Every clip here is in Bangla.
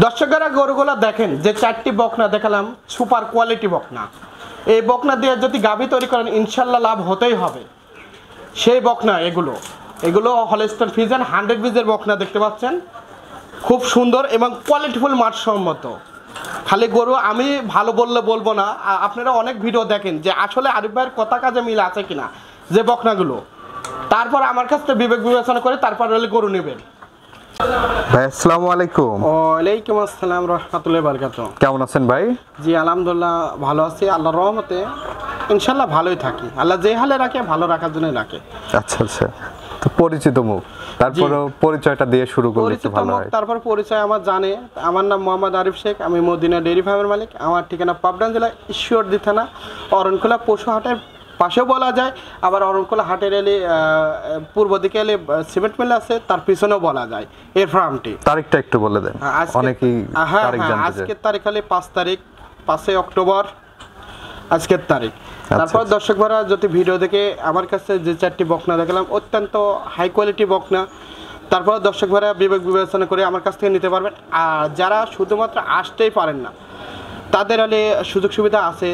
দর্শকেরা গরুগুলো দেখেন যে চারটি বকনা দেখালাম, সুপার কোয়ালিটি বকনা। এই বকনা দিয়ে যদি গাভী তৈরি করেন ইনশাল্লাহ লাভ হতেই হবে। সেই বকনা এগুলো হলস্টাইন ফ্রিজিয়ান 100 বীজের বকনা দেখতে পাচ্ছেন, খুব সুন্দর এবং কোয়ালিটিফুল মানসম্মত। খালি গরু আমি ভালো বললে বলবো না, আপনারা অনেক ভিডিও দেখেন যে আসলে আরিফ ভাইয়ের কথা কাজে মিল আছে কিনা যে বকনাগুলো, তারপর আমার কাছ থেকে বিবেক বিবেচনা করে তারপর হলে গরু নেবেন। ভাই আসসালামু আলাইকুম। ওয়ালাইকুম আসসালাম রাহমাতুল্লাহি ওয়া বারাকাতুহু। কেমন আছেন ভাই? জি আলহামদুলিল্লাহ ভালো আছি, আল্লাহর রহমতে ইনশাআল্লাহ ভালোই থাকি। আল্লাহ যে হালে রাখে ভালো রাখার জন্য রাখে। আচ্ছা আচ্ছা, তো পরিচিত মুখ, তারপরে পরিচয়টা দিয়ে শুরু করলে একটু ভালো হয়। তারপর পরিচয় আমার জানে, আমার নাম মোহাম্মদ আরিফ শেখ, আমি মদিনা ডেইরি ফার্মের মালিক। আমার ঠিকানা পাবনা জেলা ঈশ্বরদী থানা অরণখোলা পশু হাটের পাশেও বলা যায়, আবার অরণখোলা হাটের এলে পূর্ব দিকে এলে সিমেন্ট মিল আছে, তার পিছনেও বলা যায় এর ফার্মটি। তারিখটা একটু বলে দেন, অনেকেই তারিখ জানতে চায়। আজকের তারিখ হলে 5 অক্টোবর আজকের তারিখ। তারপর দর্শক ভাইরা যদি ভিডিও দেখে আমার কাছে যে চারটি বকনা দেখলাম অত্যন্ত হাই কোয়ালিটি বকনা, তারপর দর্শক ভাইরা বিবেক বিবেচনা করে আমার কাছ থেকে নিতে পারবেন। আর যারা শুধুমাত্র আসতেই পারেন না তাদের হলে সুযোগ সুবিধা আছে,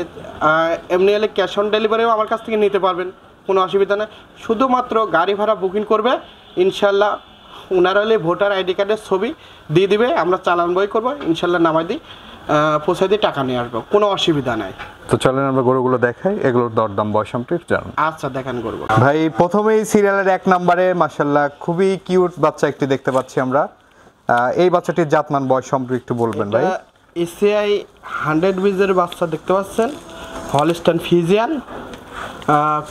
এমনি হলে ক্যাশ অন ডেলিভারিও আমার কাছ থেকে নিতে পারবেন, কোনো অসুবিধা নেই। শুধুমাত্র গাড়ি ভাড়া বুকিং করবে, ইনশাল্লাহ ওনারা হলে ভোটার আইডি কার্ডের ছবি দিয়ে দিবে, আমরা চালান বই করবো, ইনশাল্লাহ নামাই দিই, পৌঁছে দিয়ে টাকা নিয়ে আসবো, কোনো অসুবিধা নাই। তো চলেন আমরা গরুগুলো দেখাই, এগুলোর দরদাম বয়স সম্পর্কে জানুন। আচ্ছা দেখান গরু। ভাই প্রথমেই সিরিয়ালের 1 নম্বরে মাশাআল্লাহ খুবই কিউট বাচ্চা একটি দেখতে পাচ্ছি আমরা। এই বাচ্চাটির জাতমান বয়স সম্পর্কে একটু বলবেন ভাই। এসিআই 100 বীজের বাচ্চা দেখতে পাচ্ছেন, হলস্টাইন ফ্রিজিয়ান,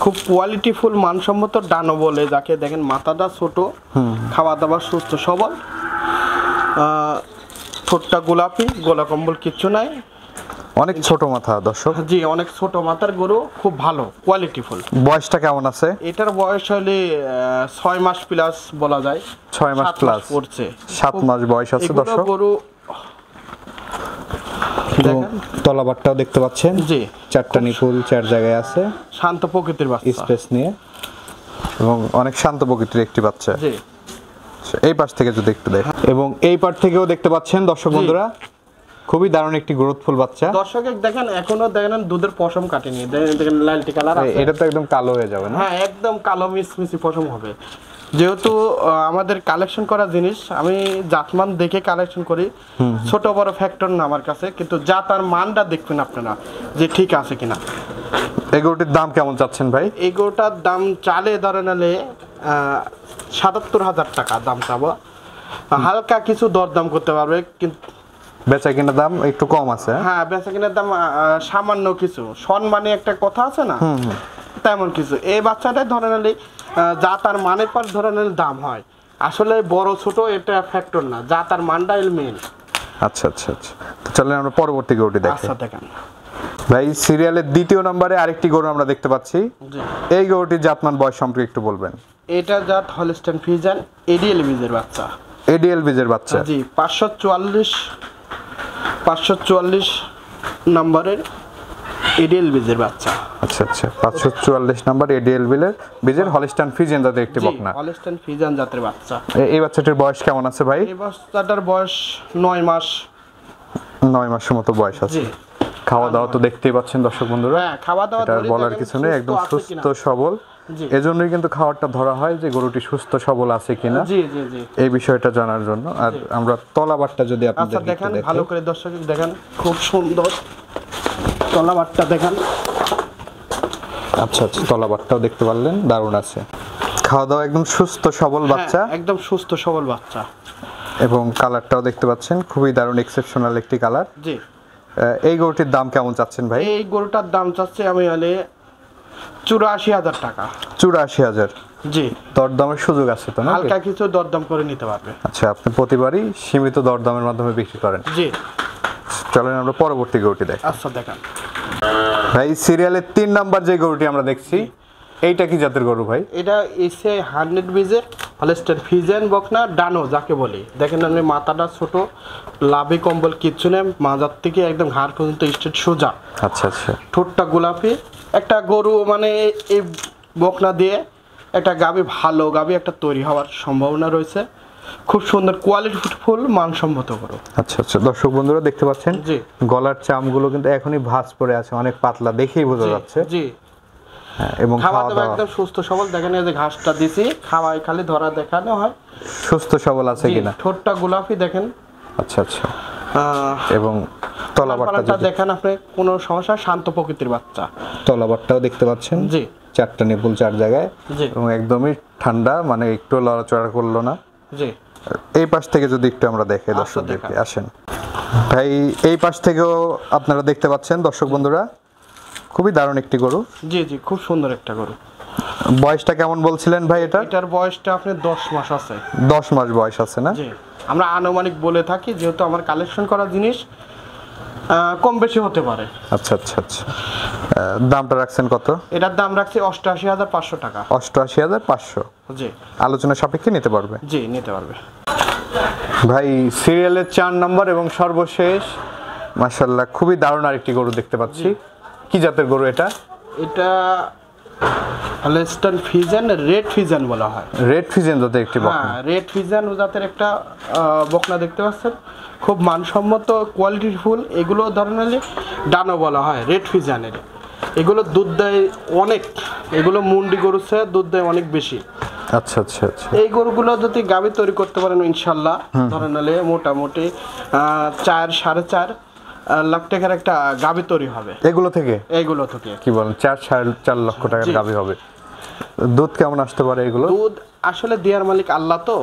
খুব কোয়ালিটিফুল মানসম্মত ডানো বলে যাকে, দেখেন মাথাটা ছোট, খাওয়া দাওয়া সুস্থ সবল, ঠোঁটটা গোলাপি, গোলা কম্বল কিচ্ছু নাই, অনেক ছোট মাথা দর্শক। জি অনেক ছোট মাথার গরু, খুব ভালো কোয়ালিটিফুল। বয়সটা কেমন আছে? এটার বয়স হলে 6 মাস প্লাস বলা যায়, 6 মাস প্লাস পড়ছে, 7 মাস বয়স আছে দর্শক। গরু তলাবারটাও দেখতে পাচ্ছেন, জি চারটা নিপুল 4 জায়গায় আছে, শান্ত প্রকৃতির বাচ্চা, স্পেস নিয়ে এবং অনেক শান্ত প্রকৃতির একটি বাচ্চা। জি এই পাশ থেকে যদি একটু দেখেন, এবং এই পাশ থেকেও দেখতে পাচ্ছেন দর্শক বন্ধুরা, খুবই দারুণ একটি গ্রোথফুল বাচ্চা। দর্শক দেখেন এখনো দেখেন দুধের পশম কাটেনি, দেখেন লালটি কালার আছে, এটা তো একদম কালো হয়ে যাবে না? হ্যাঁ একদম কালো মিসমিসি পশম হবে। যেহেতু আমাদের কালেকশন করা জিনিস, আমি জাতমান দেখে কালেকশন করি, ছোট বড় ফ্যাক্টর না আমার কাছে, কিন্তু জাত আর মানটা দেখবেন আপনারা যে ঠিক আছে কিনা। এই গরুটির দাম কেমন চাচ্ছেন ভাই? এই গরুটার দাম চালে ধরে নিলে ৭৭,০০০ টাকা দাম চাবো, হালকা কিছু দরদাম করতে পারবে, কিন্তু বেচা কিনা দাম একটু কম আছে। হ্যাঁ বেচা কিনার দাম সামান্য কিছু, সম্মানী একটা কথা আছে না, তেমন কিছু। এই বাচ্চাটাই ধরে নিলে যা তার মানের পর ধরে নিলে দাম হয়, আসলে বড় ছোট এটা ফ্যাক্টর না, যা তার মানটাই মেন। আচ্ছা আচ্ছা আচ্ছা, তো চলেন আমরা পরবর্তী গরুটি দেখি। আচ্ছা দেখেন ভাই সিরিয়ালের 2য় নম্বরে আরেকটি গরু আমরা দেখতে পাচ্ছি, এই গরুটির জাতমান বয়স সম্পর্কে একটু বলবেন। এটা জাত হলস্টাইন ফ্রিজিয়ান এডিএল বীজের বাচ্চা। এডিএল বীজের বাচ্চা, জি 544 নম্বরের এডিএল বীজের বাচ্চা। আচ্ছা আচ্ছা, 544 নম্বর এডিএল বীজের হলস্টাইন ফ্রিজিয়ান জাতের একটি বকনা, হলস্টাইন ফ্রিজিয়ান জাতের বাচ্চা। এই বাচ্চাটির বয়স কেমন আছে ভাই? এই বাচ্চাটার বয়স 9 মাস। 9 মাসের মতো বয়স আছে। খাওয়া দাওয়া তো দেখতেই পাচ্ছেন দর্শক বন্ধুরা, হ্যাঁ খাওয়া দাওয়া বলার কিছু নেই, একদম সুস্থ সবল। এজন্যই কিন্তু খাবারটা ধরা হয় যে গরুটি সুস্থ সবল আছে কিনা, জি জি জি এই বিষয়টা জানার জন্য। আর আমরা তলাবারটা যদি আপনাদের দেখেন ভালো করে দর্শক দেখেন, খুব সুন্দর তলাবারটা দেখেন। আচ্ছা আচ্ছা, তলাবারটাও দেখতে পারলেন, দারুণ আছে। খাওয়া দাওয়া একদম সুস্থ সবল বাচ্চা, একদম সুস্থ সবল বাচ্চা, এবং কালারটাও দেখতে পাচ্ছেন খুবই দারুণ এক্সেপশনাল একটি কালার। জি এই গরুটির দাম কেমন চাচ্ছেন ভাই? এই গরুটার দাম চাচ্ছি আমি হলে 84,000 টাকা। 84,000? জি দরদামের সুযোগ আছে তো না? হালকা কিছু দরদাম করে নিতে পারবে। আচ্ছা, আপনি প্রতিবারই সীমিত দরদামের মাধ্যমে বিক্রি করেন? জি চলেন আমরা পরবর্তী গরুটি দেখি। আচ্ছা দেখান ভাই সিরিয়ালের 3 নাম্বার যে গরুটি আমরা দেখছি, এইটা কি জাতের গরু ভাই? এটা এসিআই 100 বীজের হলস্টাইন ফ্রিজিয়ান বকনা ডানো যাকে বলি। দেখেন আপনি মাথাটা ছোট, লাভি কম্বল কিচ্ছু নেই, মাজার থেকে একদম ঘাড় পর্যন্ত স্ট্রেট সোজা। আচ্ছা আচ্ছা, ঠোঁটটা গোলাপি। একটা গরু মানে এই বকনা দিয়ে একটা গাভী, ভালো গাভী একটা তৈরি হওয়ার সম্ভাবনা রয়েছে। খুব সুন্দর কোয়ালিটি ফুল মানসম্মত গরু। আচ্ছা আচ্ছা, দর্শক বন্ধুরা দেখতে পাচ্ছেন জি গলার চামগুলো কিন্তু এখনই ভাঁজ পড়ে আছে, অনেক পাতলা, দেখেই বোঝা যাচ্ছে। জি হ্যাঁ, এবং খাওয়া খাওয়া দাওয়া দাওয়া একদম সুস্থ সবল। দেখেন এই যে ঘাসটা দিছি, খাওয়াই খালি ধরা দেখানো হয়। সুস্থ সবল আছে জি, কিনা। ঠোঁটটা গোলাপি দেখেন। আচ্ছা আচ্ছা, এবং তলাবারটা তলাবারটা দেখেন আপনি, কোনো সমস্যা, শান্ত প্রকৃতির বাচ্চা। তলাবারটাও দেখতে পাচ্ছেন, জি চারটা নিপুল চার জায়গায়, জি এবং একদমই ঠান্ডা, মানে একটু লড়াচড়া করলো না। জি এই পাশ থেকে যদি একটু আমরা দেখে দর্শকদেরকে, দেখান। আসেন ভাই। এই পাশ থেকেও আপনারা দেখতে পাচ্ছেন দর্শক বন্ধুরা, খুবই দারুণ একটি গরু। জি জি খুব সুন্দর একটা গরু। বয়সটা কেমন বলছিলেন ভাই এটা? এটার বয়সটা আপনি 10 মাস আছে। 10 মাস বয়স আছে না? জি, আমরা আনুমানিক বলে থাকি, যেহেতু আমার কালেকশন করা জিনিস কম বেশি হতে পারে। আচ্ছা আচ্ছা আচ্ছা, দামটা রাখছেন কত? এটার দাম রাখছি 88,500 টাকা। 88,500। জি আলোচনা সাপেক্ষে নিতে পারবে। জি নিতে পারবে। ভাই সিরিয়ালের 4 নম্বর এবং সর্বশেষ, মাশাআল্লাহ খুবই দারুণ আরেকটি গরু দেখতে পাচ্ছি। কি জাতের গরু এটা? এটা হলস্টাইন ফিজিয়ান, রেড ফিজিয়ান বলা হয়। রেড ফিজিয়ান জাতের একটি বকনা। হ্যাঁ, রেড ফিজিয়ান জাতের একটা বকনা দেখতে পাচ্ছেন, খুব মানসম্মত কোয়ালিটি ফুল। এগুলো ধরনের ডানো বলা হয় রেড ফিজিয়ানের। এগুলো দুধ দেয় অনেক, এগুলো মুন্ডি গরুর চেয়ে দুধ দেয় অনেক বেশি। আচ্ছা আচ্ছা আচ্ছা, এই গরুগুলো যদি গাভী তৈরি করতে পারেন ইনশাল্লাহ, ধরে নিলে মোটামুটি 4-4.5 লাখ টাকার একটা গাভী তৈরি হবে এগুলো থেকে। এইগুলো থেকে। কি বলেন, 4-4.5 লক্ষ টাকার গাভী হবে? দুধ কেমন আসতে পারে এগুলো? দুধ আসলে দেয়ার মালিক আল্লাহ, তো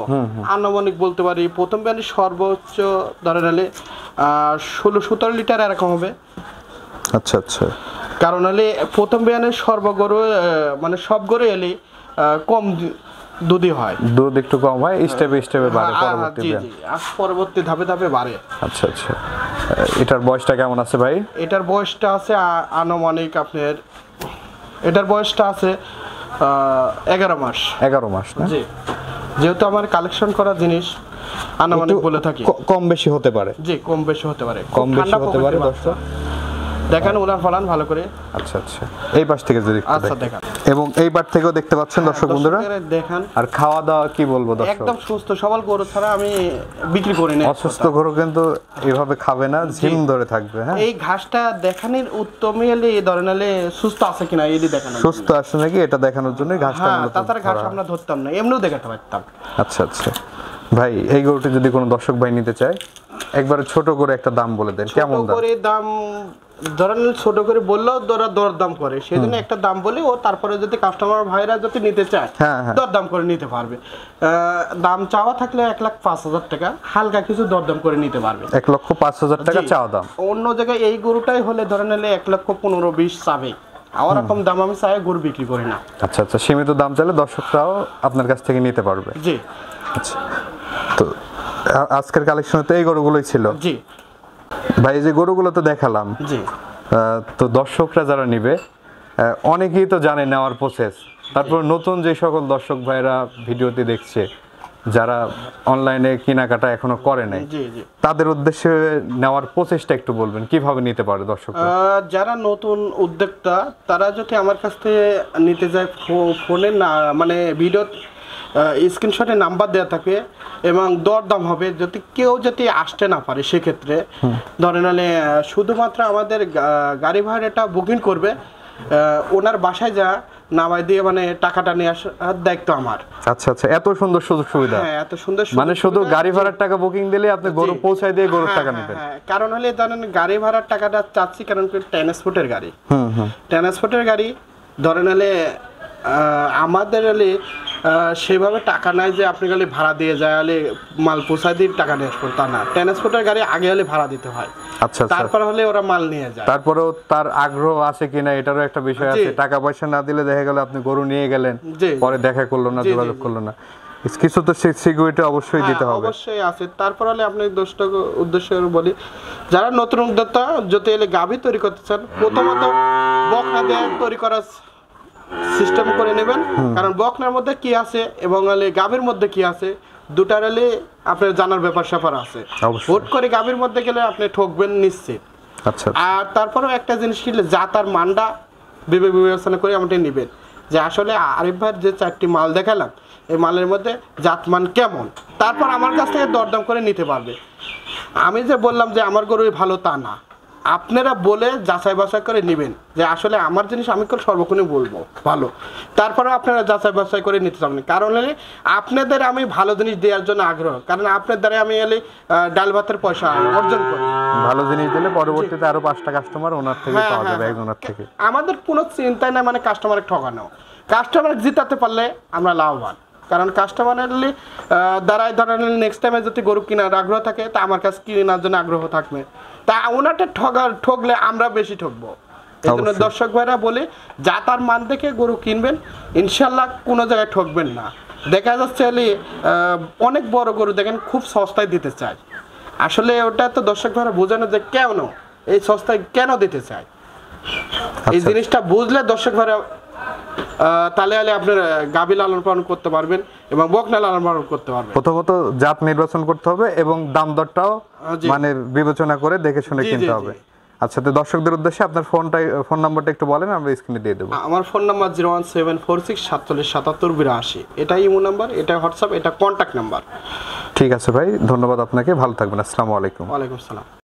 আনুমানিক বলতে পারি প্রথম বিয়ানে সর্বোচ্চ ধরে নিলে 16-17 লিটার এরকম হবে। আচ্ছা আচ্ছা, কারণ হলে প্রথম বিয়ানে সর্বগরু মানে সব গরু এলে কম দুধই হয়, দুধ একটু কম হয়, স্টেপে স্টেপে বাড়ে পরবর্তী জি বিয়ান। জি, পরবর্তী ধাপে ধাপে বাড়ে। আচ্ছা আচ্ছা, এটার বয়সটা কেমন আছে ভাই? এটার বয়সটা আছে আনুমানিক আপনার, এটার বয়সটা আছে 11 মাস। 11 মাস না? জি, যেহেতু আমার কালেকশন করা জিনিস আনুমানিক বলে থাকি। কম বেশি হতে পারে। জি, কম বেশি হতে পারে, কম বেশি হতে পারে দর্শক। দেখেন উলান ফালান ভালো করে। আচ্ছা আচ্ছা, এই পাশ থেকে যদি একটু আচ্ছা দেখেন। দেখান। এবং এই পাশ থেকেও দেখতে পাচ্ছেন দর্শক বন্ধুরা। দেখান। আর খাওয়া দাওয়া কি বলবো দর্শক, একদম সুস্থ সবল গরু ছাড়া আমি বিক্রি করি না। অসুস্থ গরু কিন্তু এভাবে খাবে না, ঝিম ধরে থাকবে। হ্যাঁ, এই ঘাসটা দেখানোর উত্তমই এলে ধরে নালে সুস্থ আছে কিনা এই দেখানো, সুস্থ আছে নাকি এটা দেখানোর জন্য ঘাসটা হ্যাঁ, মূলত তাছাড়া ঘাস ধরা। আমরা ধরতাম না, এমনিও দেখাতে পারতাম। আচ্ছা আচ্ছা ভাই, এই গরুটি যদি কোনো দর্শক ভাই নিতে চায়, একবারে ছোট করে একটা দাম বলে দেন, কেমন ছোট দাম? করে দাম ধরেন, ছোট করে বললেও দরদাম করে, সেই জন্য একটা দাম বলি। ও তারপরে যদি কাস্টমার ভাইরা যদি নিতে চায়, হ্যাঁ, হ্যাঁ। দরদাম করে নিতে পারবে। দাম চাওয়া থাকলে 1,05,000 টাকা, হালকা কিছু দরদাম করে নিতে পারবে। 1,05,000 টাকা জি। চাওয়া দাম। অন্য জায়গায় এই গরুটাই হলে ধরে নিলে 1,15,20 চাবে, ওরকম দাম আমি চাই গরু বিক্রি করি না। আচ্ছা আচ্ছা, সীমিত দাম চাইলে দর্শকরাও আপনার কাছ থেকে নিতে পারবে। জি আচ্ছা, তো আজকের কালেকশনে তো এই গরুগুলোই ছিল। জি ভাই, এই যে গরুগুলো তো দেখালাম, জি তো দর্শকরা যারা নিবে, অনেকেই তো জানে নেওয়ার প্রসেস। তারপর নতুন যে সকল দর্শক ভাইরা ভিডিওটি দেখছে, যারা অনলাইনে কেনাকাটা এখনো করে নাই, জি জি তাদের উদ্দেশ্যে নেওয়ার প্রসেসটা একটু বলবেন, কিভাবে নিতে পারে দর্শক? যারা নতুন উদ্যোক্তা তারা যদি আমার কাছ থেকে নিতে যায়, ফোনে না মানে ভিডিও স্ক্রিনশটে নাম্বার দেওয়া থাকে এবং দরদাম হবে। যদি কেউ যদি আসতে না পারে সেক্ষেত্রে ধরে নালে শুধুমাত্র আমাদের গাড়ি ভাড়াটা বুকিং করবে, ওনার বাসায় যা নামাই দিয়ে মানে টাকাটা নিয়ে আসার দায়িত্ব আমার। আচ্ছা আচ্ছা, এত সুন্দর সুযোগ সুবিধা। হ্যাঁ, এত সুন্দর মানে শুধু গাড়ি ভাড়ার টাকা বুকিং দিলে আপনি গরু পৌঁছায় দিয়ে গরুর টাকা নেবেন। কারণ হলে ধরেন গাড়ি ভাড়ার টাকাটা চাচ্ছি, কারণ ট্রান্সপোর্টের গাড়ি, ট্রান্সপোর্টের গাড়ি ধরে নিলে আমাদের হলে সেভাবে টাকা নাই যে আপনি গেলে ভাড়া দিয়ে যায় হলে মাল পোষায় দিয়ে টাকা নিয়ে আসবেন, তা না। ট্রান্সপোর্টের গাড়ি আগে হলে ভাড়া দিতে হয়, আচ্ছা, তারপর হলে ওরা মাল নিয়ে যায়। তারপরেও তার আগ্রহ আছে কিনা এটারও একটা বিষয় আছে। টাকা পয়সা না দিলে দেখা গেল আপনি গরু নিয়ে গেলেন, পরে দেখা করলো না, যোগাযোগ করলো না, কিছু তো সিকিউরিটি অবশ্যই দিতে হবে। অবশ্যই আছে। তারপর হলে আপনি দোষটা উদ্দেশ্য বলি, যারা নতুন উদ্যোক্তা যদি এলে গাভী তৈরি করতে চান, প্রথমত বকনা দিয়ে তৈরি করার সিস্টেম করে নেবেন। কারণ বকনার মধ্যে কি আছে এবং গাভীর মধ্যে কি আছে, দুটার হলে আপনার জানার ব্যাপার স্যাপার আছে। হুট করে গাভীর মধ্যে গেলে আপনি ঠকবেন নিশ্চিত। আচ্ছা, আর তারপরেও একটা জিনিস কিনলে যা তার মানটা বিবেচনা করে আপনি নেবেন, যে আসলে আরিফ ভাইয়ের যে 4টি মাল দেখালাম এই মালের মধ্যে জাতমান কেমন, তারপর আমার কাছ থেকে দরদাম করে নিতে পারবে। আমি যে বললাম যে আমার গরুই ভালো তা না, আপনারা বলে যাচাই বাছাই করে নেবেন যে আসলে আমার জিনিস আমি সর্বক্ষণই বলবো ভালো, তারপরে আপনারা যাচাই বাছাই করে নিতে পারবেন। কারণ হলে আপনাদের আমি ভালো জিনিস দেওয়ার জন্য আগ্রহ, কারণ আপনার দ্বারা আমি এলে ডাল ভাতের পয়সা অর্জন করি। ভালো জিনিস দিলে পরবর্তীতে আরো 5টা কাস্টমার ওনার থেকে পাওয়া যাবে, একজনের থেকে। আমাদের কোনো চিন্তাই নাই মানে কাস্টমারের ঠকানো, কাস্টমার জিতাতে পারলে আমরা লাভবান। কারণ কাস্টমারের দ্বারাই ধরেন নেক্সট টাইমে যদি গরু কেনার আগ্রহ থাকে তা আমার কাছে কেনার জন্য আগ্রহ থাকবে, তা ওনাটা ঠকলে আমরা বেশি ঠকবো। এই জন্য দর্শক ভাইরা বলে যা তার মান দেখে গরু কিনবেন, ইনশাল্লাহ কোনো জায়গায় ঠকবেন না। দেখা যাচ্ছে অনেক বড় গরু দেখেন খুব সস্তায় দিতে চায়, আসলে ওটা তো দর্শক ভাইরা বোঝানো যে কেন এই সস্তায় কেন দিতে চায়, এই জিনিসটা বুঝলে দর্শক ভাইরা তাহলে আপনার গাভী লালন পালন করতে পারবেন এবং বকনা লালন পালন করতে পারবেন। প্রথমত জাত নির্বাচন করতে হবে এবং দাম দরটাও মানে বিবেচনা করে দেখে শুনে কিনতে হবে। আচ্ছা, তো দর্শকদের উদ্দেশ্যে আপনার ফোন নাম্বারটা একটু বলেন, আমরা স্ক্রিনে দিয়ে দেবো। আমার ফোন নাম্বার 01746477782। এটা ইমো নাম্বার, এটা হোয়াটসঅ্যাপ, এটা কন্ট্যাক্ট নাম্বার। ঠিক আছে ভাই, ধন্যবাদ আপনাকে, ভালো থাকবেন। আসসালামু আলাইকুম। ওয়ালাইকুম আসসালাম।